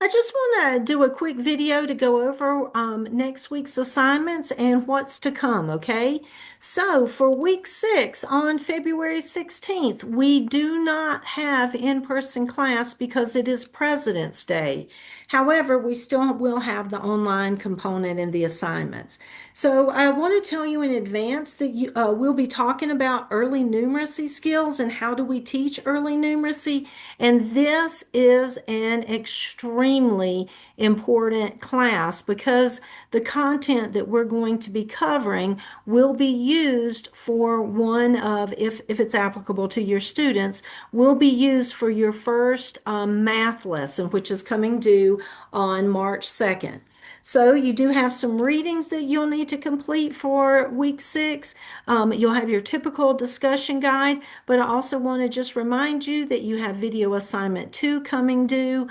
I just want to do a quick video to go over next week's assignments and what's to come, okay? So for week 6 on February 16th, we do not have in-person class because it is President's Day. However, we still will have the online component in the assignments. So I want to tell you in advance that we'll be talking about early numeracy skills and how do we teach early numeracy. And this is an extremely important class because the content that we're going to be covering will be used for one of, if it's applicable to your students, will be used for your first math lesson, which is coming due on March 2nd. So you do have some readings that you'll need to complete for week 6. You'll have your typical discussion guide, but I also want to just remind you that you have video assignment 2 coming due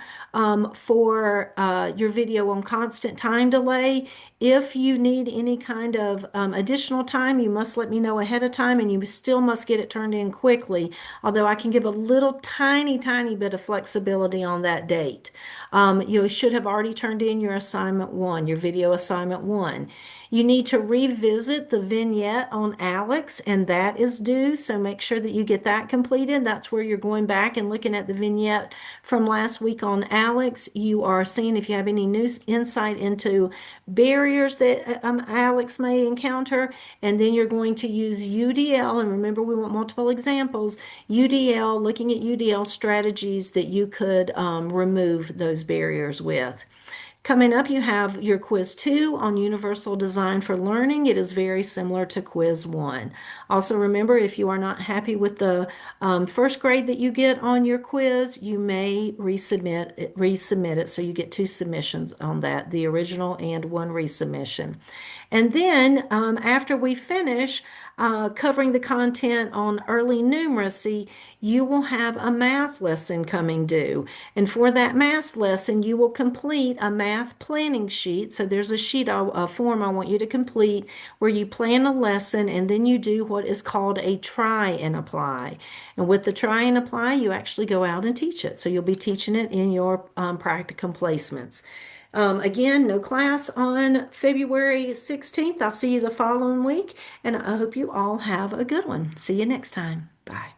for your video on constant time delay. If you need any kind of additional time, you must let me know ahead of time and you still must get it turned in quickly, although I can give a little tiny bit of flexibility on that date. You should have already turned in your assignment 1, your video assignment 1. You need to revisit the vignette on Alex, and that is due, so make sure that you get that completed. That's where you're going back and looking at the vignette from last week on Alex. You are seeing if you have any new insight into barriers that Alex may encounter, and then you're going to use UDL, and remember we want multiple examples, UDL, looking at UDL strategies that you could remove those barriers with. Coming up, you have your quiz 2 on universal design for learning. It is very similar to quiz 1. Also, remember, if you are not happy with the first grade that you get on your quiz, you may resubmit it. So you get 2 submissions on that, the original and 1 resubmission. And then after we finish covering the content on early numeracy, you will have a math lesson coming due. And for that math lesson, you will complete a math planning sheet. So there's a form I want you to complete where you plan a lesson and then you do what is called a try and apply. And with the try and apply, you actually go out and teach it. So you'll be teaching it in your practicum placements. Again, no class on February 16th. I'll see you the following week, and I hope you all have a good one. See you next time. Bye.